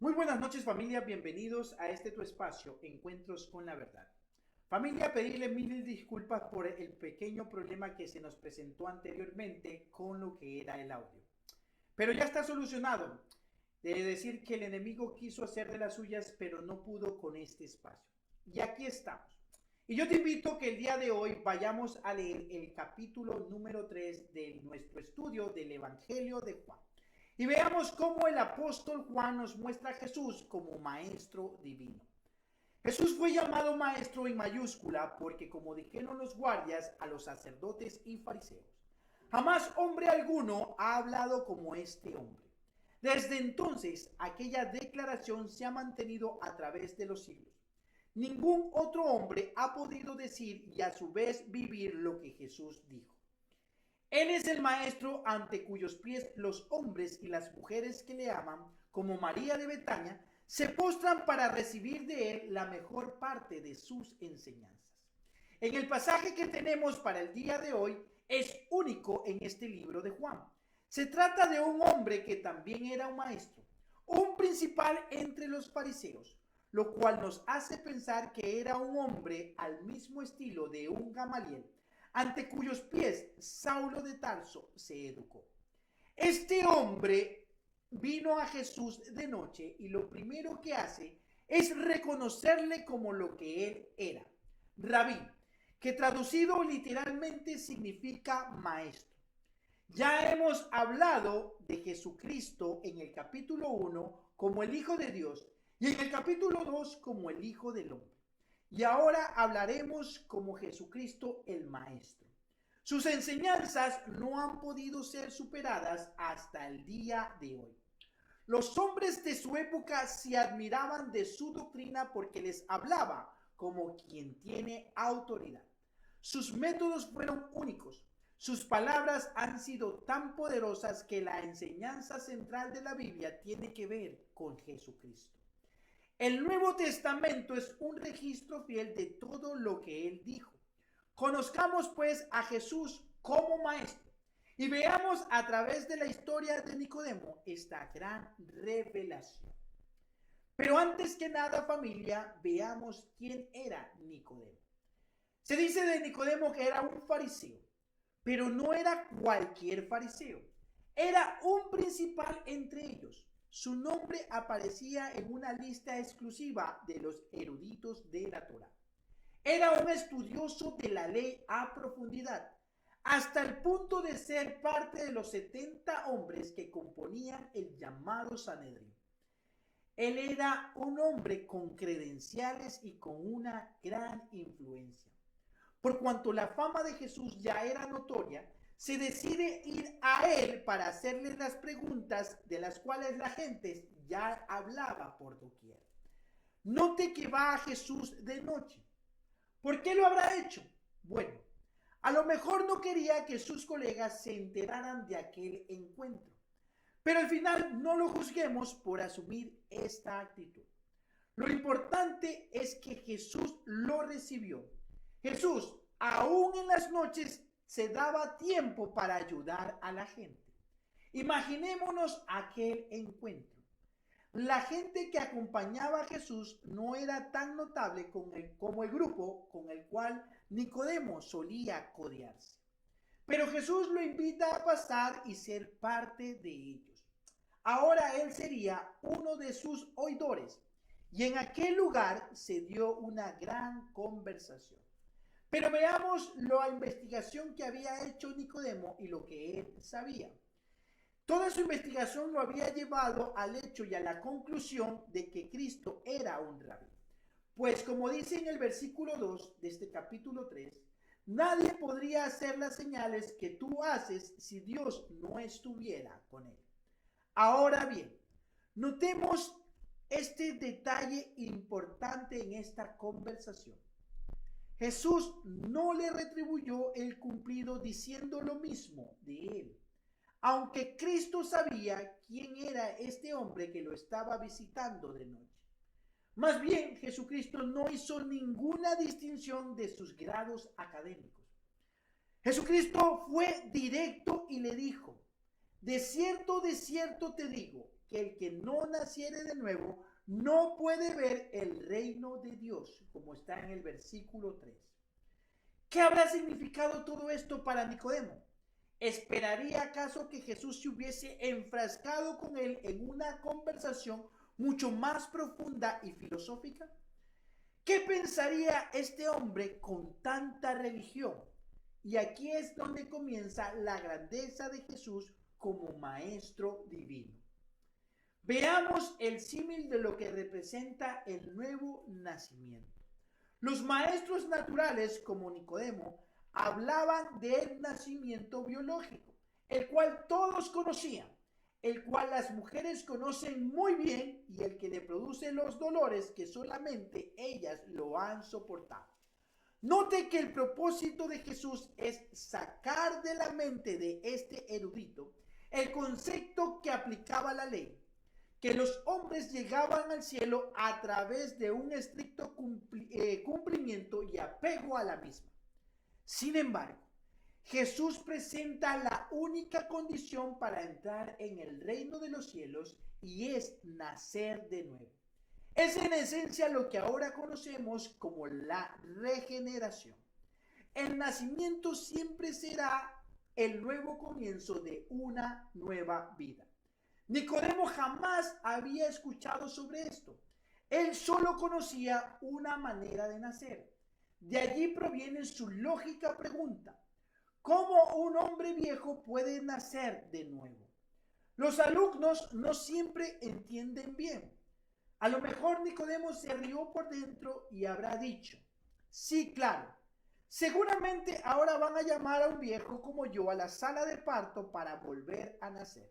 Muy buenas noches, familia, bienvenidos a este tu espacio, Encuentros con la Verdad. Familia, pedirle mil disculpas por el pequeño problema que se nos presentó anteriormente con lo que era el audio. Pero ya está solucionado. De decir que el enemigo quiso hacer de las suyas, pero no pudo con este espacio. Y aquí estamos. Y yo te invito que el día de hoy vayamos a leer el capítulo número 3 de nuestro estudio del Evangelio de Juan. Y veamos cómo el apóstol Juan nos muestra a Jesús como maestro divino. Jesús fue llamado maestro en mayúscula porque, como dijeron los guardias a los sacerdotes y fariseos, jamás hombre alguno ha hablado como este hombre. Desde entonces, aquella declaración se ha mantenido a través de los siglos. Ningún otro hombre ha podido decir y a su vez vivir lo que Jesús dijo. Él es el maestro ante cuyos pies los hombres y las mujeres que le aman, como María de Betania, se postran para recibir de él la mejor parte de sus enseñanzas. En el pasaje que tenemos para el día de hoy es único en este libro de Juan. Se trata de un hombre que también era un maestro, un principal entre los fariseos, lo cual nos hace pensar que era un hombre al mismo estilo de un Gamaliel, ante cuyos pies Saulo de Tarso se educó. Este hombre vino a Jesús de noche y lo primero que hace es reconocerle como lo que él era, Rabí, que traducido literalmente significa maestro. Ya hemos hablado de Jesucristo en el capítulo 1 como el Hijo de Dios y en el capítulo 2 como el Hijo del Hombre. Y ahora hablaremos como Jesucristo el Maestro. Sus enseñanzas no han podido ser superadas hasta el día de hoy. Los hombres de su época se admiraban de su doctrina porque les hablaba como quien tiene autoridad. Sus métodos fueron únicos. Sus palabras han sido tan poderosas que la enseñanza central de la Biblia tiene que ver con Jesucristo. El Nuevo Testamento es un registro fiel de todo lo que él dijo. Conozcamos pues a Jesús como maestro y veamos a través de la historia de Nicodemo esta gran revelación. Pero antes que nada, familia, veamos quién era Nicodemo. Se dice de Nicodemo que era un fariseo, pero no era cualquier fariseo. Era un principal entre ellos. Su nombre aparecía en una lista exclusiva de los eruditos de la Torá. Era un estudioso de la ley a profundidad, hasta el punto de ser parte de los 70 hombres que componían el llamado Sanedrín. Él era un hombre con credenciales y con una gran influencia. Por cuanto la fama de Jesús ya era notoria, se decide ir a él para hacerle las preguntas de las cuales la gente ya hablaba por doquier. Note que va a Jesús de noche. ¿Por qué lo habrá hecho? Bueno, a lo mejor no quería que sus colegas se enteraran de aquel encuentro. Pero al final no lo juzguemos por asumir esta actitud. Lo importante es que Jesús lo recibió. Jesús, aún en las noches, se daba tiempo para ayudar a la gente. Imaginémonos aquel encuentro. La gente que acompañaba a Jesús no era tan notable como el grupo con el cual Nicodemo solía codearse. Pero Jesús lo invita a pasar y ser parte de ellos. Ahora él sería uno de sus oidores. Y en aquel lugar se dio una gran conversación. Pero veamos la investigación que había hecho Nicodemo y lo que él sabía. Toda su investigación lo había llevado al hecho y a la conclusión de que Cristo era un rabí. Pues como dice en el versículo 2 de este capítulo 3, nadie podría hacer las señales que tú haces si Dios no estuviera con él. Ahora bien, notemos este detalle importante en esta conversación. Jesús no le retribuyó el cumplido diciendo lo mismo de él, aunque Cristo sabía quién era este hombre que lo estaba visitando de noche. Más bien, Jesucristo no hizo ninguna distinción de sus grados académicos. Jesucristo fue directo y le dijo: de cierto te digo, que el que no naciere de nuevo no puede ver el reino de Dios, como está en el versículo 3. ¿Qué habrá significado todo esto para Nicodemo? ¿Esperaría acaso que Jesús se hubiese enfrascado con él en una conversación mucho más profunda y filosófica? ¿Qué pensaría este hombre con tanta religión? Y aquí es donde comienza la grandeza de Jesús como maestro divino. Veamos el símil de lo que representa el nuevo nacimiento. Los maestros naturales, como Nicodemo, hablaban del nacimiento biológico, el cual todos conocían, el cual las mujeres conocen muy bien y el que le produce los dolores que solamente ellas lo han soportado. Note que el propósito de Jesús es sacar de la mente de este erudito el concepto que aplicaba la ley, que los hombres llegaban al cielo a través de un estricto cumplimiento y apego a la misma. Sin embargo, Jesús presenta la única condición para entrar en el reino de los cielos y es nacer de nuevo. Es en esencia lo que ahora conocemos como la regeneración. El nacimiento siempre será el nuevo comienzo de una nueva vida. Nicodemo jamás había escuchado sobre esto. Él solo conocía una manera de nacer. De allí proviene su lógica pregunta: ¿cómo un hombre viejo puede nacer de nuevo? Los alumnos no siempre entienden bien. A lo mejor Nicodemo se rió por dentro y habrá dicho: sí, claro, seguramente ahora van a llamar a un viejo como yo a la sala de parto para volver a nacer.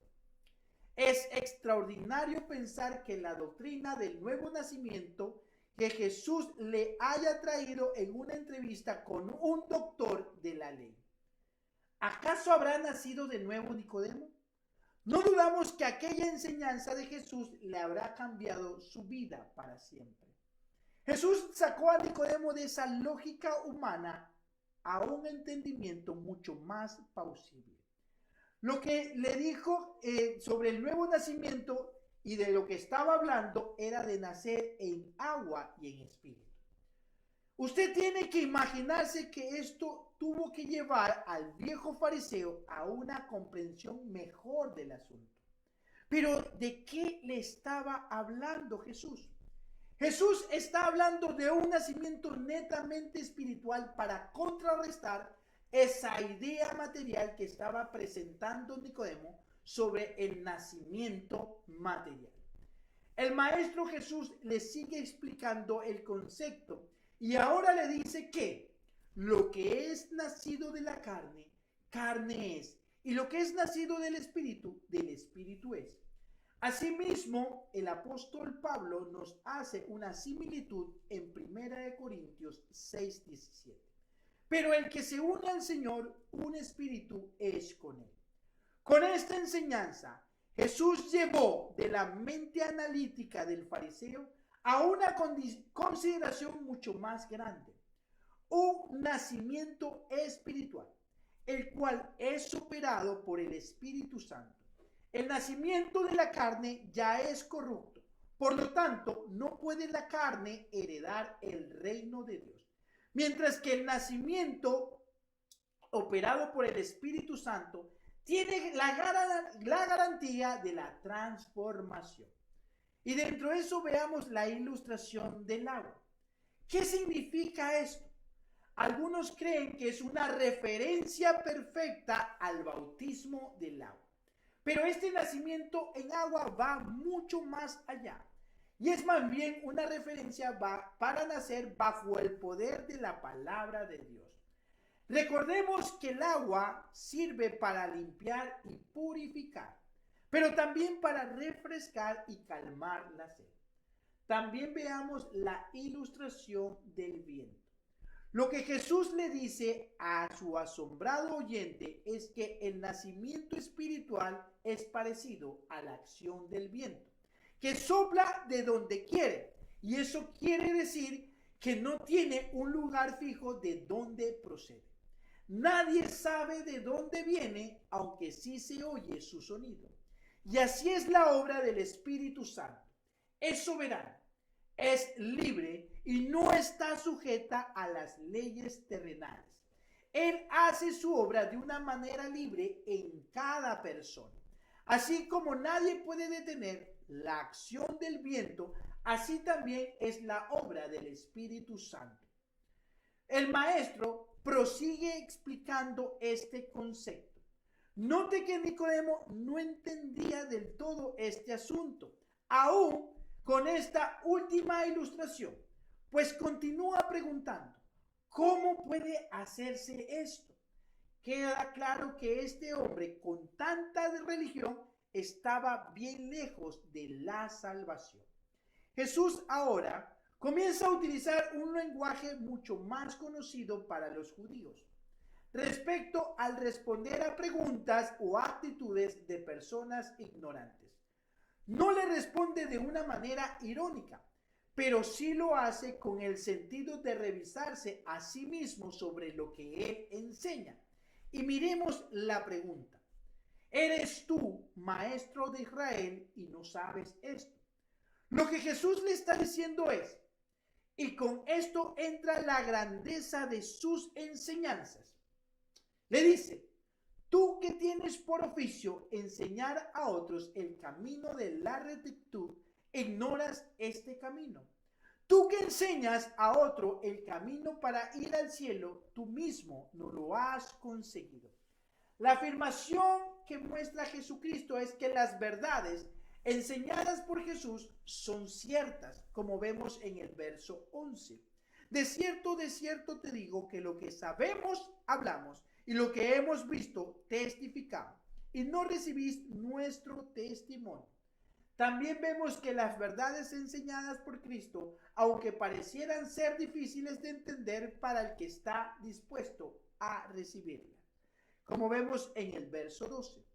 Es extraordinario pensar que la doctrina del nuevo nacimiento que Jesús le haya traído en una entrevista con un doctor de la ley. ¿Acaso habrá nacido de nuevo Nicodemo? No dudamos que aquella enseñanza de Jesús le habrá cambiado su vida para siempre. Jesús sacó a Nicodemo de esa lógica humana a un entendimiento mucho más plausible. Lo que le dijo sobre el nuevo nacimiento y de lo que estaba hablando era de nacer en agua y en espíritu. Usted tiene que imaginarse que esto tuvo que llevar al viejo fariseo a una comprensión mejor del asunto. Pero ¿de qué le estaba hablando Jesús? Jesús está hablando de un nacimiento netamente espiritual para contrarrestar esa idea material que estaba presentando Nicodemo sobre el nacimiento material. El maestro Jesús le sigue explicando el concepto y ahora le dice que lo que es nacido de la carne, carne es, y lo que es nacido del espíritu es. Asimismo, el apóstol Pablo nos hace una similitud en 1 Corintios 6:17. Pero el que se une al Señor, un espíritu es con él. Con esta enseñanza, Jesús llevó de la mente analítica del fariseo a una consideración mucho más grande, un nacimiento espiritual, el cual es superado por el Espíritu Santo. El nacimiento de la carne ya es corrupto, por lo tanto, no puede la carne heredar el reino de Dios. Mientras que el nacimiento operado por el Espíritu Santo tiene la garantía de la transformación. Y dentro de eso veamos la ilustración del agua. ¿Qué significa esto? Algunos creen que es una referencia perfecta al bautismo del agua. Pero este nacimiento en agua va mucho más allá. Y es más bien una referencia para nacer bajo el poder de la palabra de Dios. Recordemos que el agua sirve para limpiar y purificar, pero también para refrescar y calmar la sed. También veamos la ilustración del viento. Lo que Jesús le dice a su asombrado oyente es que el nacimiento espiritual es parecido a la acción del viento, que sopla de donde quiere, y eso quiere decir que no tiene un lugar fijo de donde procede. Nadie sabe de dónde viene, aunque sí se oye su sonido. Y así es la obra del Espíritu Santo. Es soberano, es libre y no está sujeta a las leyes terrenales. Él hace su obra de una manera libre en cada persona. Así como nadie puede detener la acción del viento, así también es la obra del Espíritu Santo. El maestro prosigue explicando este concepto. Note que Nicodemo no entendía del todo este asunto, aún con esta última ilustración, pues continúa preguntando, ¿cómo puede hacerse esto? Queda claro que este hombre con tanta religión estaba bien lejos de la salvación. Jesús ahora comienza a utilizar un lenguaje mucho más conocido para los judíos respecto al responder a preguntas o actitudes de personas ignorantes. No le responde de una manera irónica, pero sí lo hace con el sentido de revisarse a sí mismo sobre lo que él enseña. Y miremos la pregunta. ¿Eres tú maestro de Israel y no sabes esto? Lo que Jesús le está diciendo es, y con esto entra la grandeza de sus enseñanzas. Le dice, tú que tienes por oficio enseñar a otros el camino de la rectitud, ignoras este camino. Tú que enseñas a otro el camino para ir al cielo, tú mismo no lo has conseguido. La afirmación que muestra Jesucristo es que las verdades enseñadas por Jesús son ciertas, como vemos en el verso 11. De cierto te digo que lo que sabemos, hablamos, y lo que hemos visto, testificamos, y no recibís nuestro testimonio. También vemos que las verdades enseñadas por Cristo, aunque parecieran ser difíciles de entender para el que está dispuesto a recibirlas. Como vemos en el verso 12.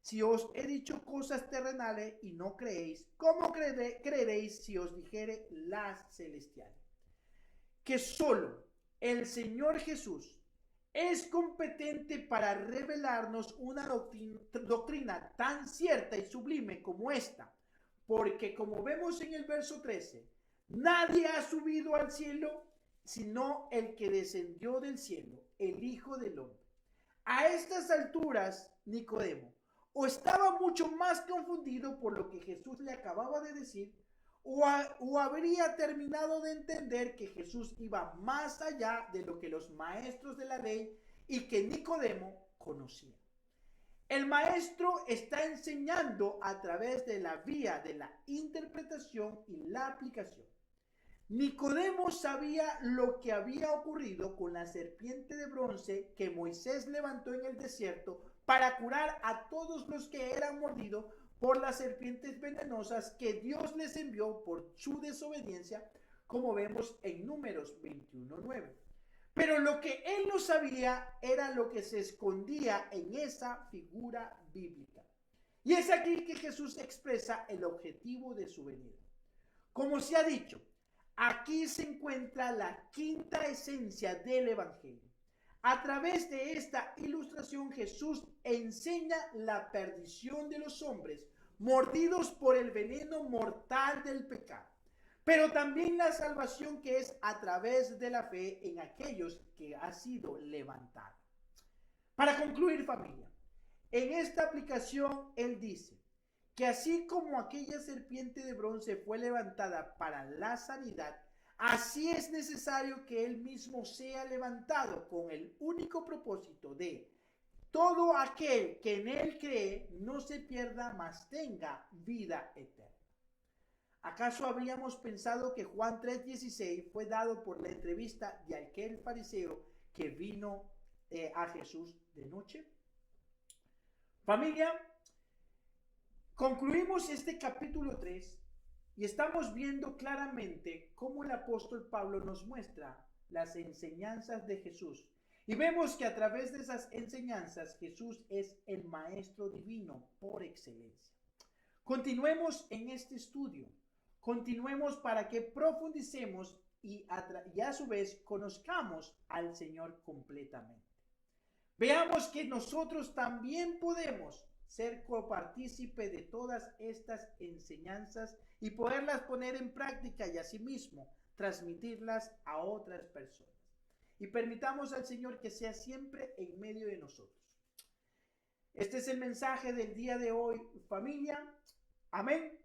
Si os he dicho cosas terrenales y no creéis, ¿cómo creeréis si os dijere las celestiales? Que solo el Señor Jesús es competente para revelarnos una doctrina tan cierta y sublime como esta, porque como vemos en el verso 13, nadie ha subido al cielo sino el que descendió del cielo, el Hijo del Hombre. A estas alturas, Nicodemo o estaba mucho más confundido por lo que Jesús le acababa de decir, o habría terminado de entender que Jesús iba más allá de lo que los maestros de la ley y que Nicodemo conocía. El maestro está enseñando a través de la vía de la interpretación y la aplicación. Nicodemo sabía lo que había ocurrido con la serpiente de bronce que Moisés levantó en el desierto para curar a todos los que eran mordidos por las serpientes venenosas que Dios les envió por su desobediencia, como vemos en Números 21:9. Pero lo que él no sabía era lo que se escondía en esa figura bíblica. Y es aquí que Jesús expresa el objetivo de su venida. Como se ha dicho, aquí se encuentra la quinta esencia del Evangelio. A través de esta ilustración Jesús enseña la perdición de los hombres mordidos por el veneno mortal del pecado, pero también la salvación que es a través de la fe en aquellos que ha sido levantado. Para concluir, familia, en esta aplicación él dice que así como aquella serpiente de bronce fue levantada para la sanidad, así es necesario que él mismo sea levantado con el único propósito de todo aquel que en él cree no se pierda, mas tenga vida eterna. ¿Acaso habríamos pensado que Juan 3:16 fue dado por la entrevista de aquel fariseo que vino a Jesús de noche? Familia, concluimos este capítulo 3 y estamos viendo claramente cómo el apóstol Pablo nos muestra las enseñanzas de Jesús. Y vemos que a través de esas enseñanzas Jesús es el maestro divino por excelencia. Continuemos en este estudio. Continuemos para que profundicemos y a su vez conozcamos al Señor completamente. Veamos que nosotros también podemos ser copartícipe de todas estas enseñanzas y poderlas poner en práctica y asimismo transmitirlas a otras personas. Y permitamos al Señor que sea siempre en medio de nosotros. Este es el mensaje del día de hoy, familia. Amén.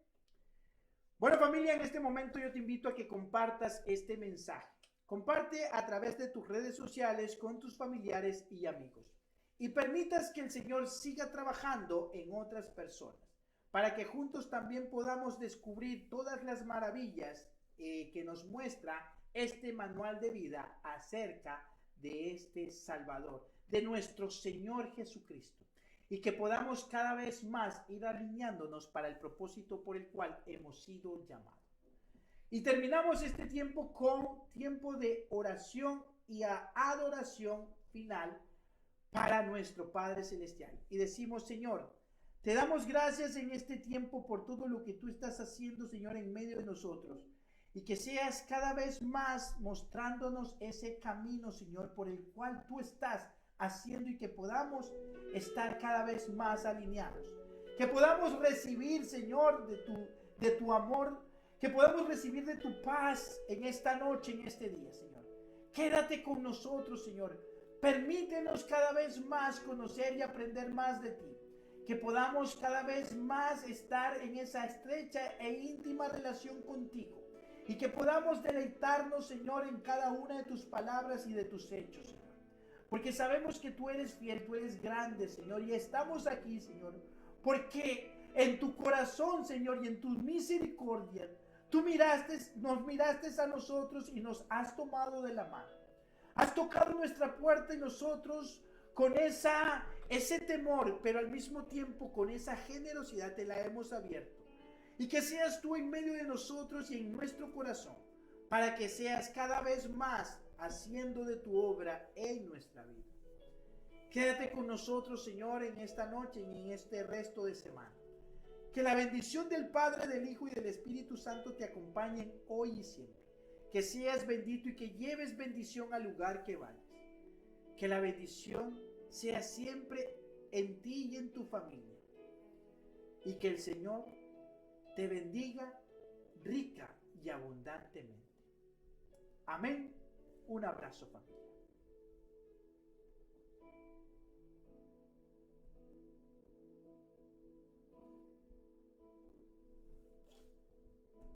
Bueno, familia, en este momento yo te invito a que compartas este mensaje. Comparte a través de tus redes sociales con tus familiares y amigos. Y permitas que el Señor siga trabajando en otras personas, para que juntos también podamos descubrir todas las maravillas que nos muestra este manual de vida acerca de este Salvador, de nuestro Señor Jesucristo. Y que podamos cada vez más ir alineándonos para el propósito por el cual hemos sido llamados. Y terminamos este tiempo con tiempo de oración y adoración final para nuestro Padre Celestial. Y decimos, Señor, te damos gracias en este tiempo por todo lo que tú estás haciendo, Señor, en medio de nosotros. Y que seas cada vez más mostrándonos ese camino, Señor, por el cual tú estás haciendo y que podamos estar cada vez más alineados. Que podamos recibir, Señor, de tu amor, que podamos recibir de tu paz en esta noche, en este día, Señor. Quédate con nosotros, Señor. Permítenos cada vez más conocer y aprender más de ti. Que podamos cada vez más estar en esa estrecha e íntima relación contigo. Y que podamos deleitarnos, Señor, en cada una de tus palabras y de tus hechos, Señor. Porque sabemos que tú eres fiel, tú eres grande, Señor. Y estamos aquí, Señor, porque en tu corazón, Señor, y en tu misericordia, tú nos miraste a nosotros y nos has tomado de la mano. Has tocado nuestra puerta y nosotros con ese temor, pero al mismo tiempo con esa generosidad te la hemos abierto. Y que seas tú en medio de nosotros y en nuestro corazón, para que seas cada vez más haciendo de tu obra en nuestra vida. Quédate con nosotros, Señor, en esta noche y en este resto de semana. Que la bendición del Padre, del Hijo y del Espíritu Santo te acompañen hoy y siempre. Que seas bendito y que lleves bendición al lugar que vayas. Que la bendición sea siempre en ti y en tu familia. Y que el Señor te bendiga rica y abundantemente. Amén. Un abrazo, familia.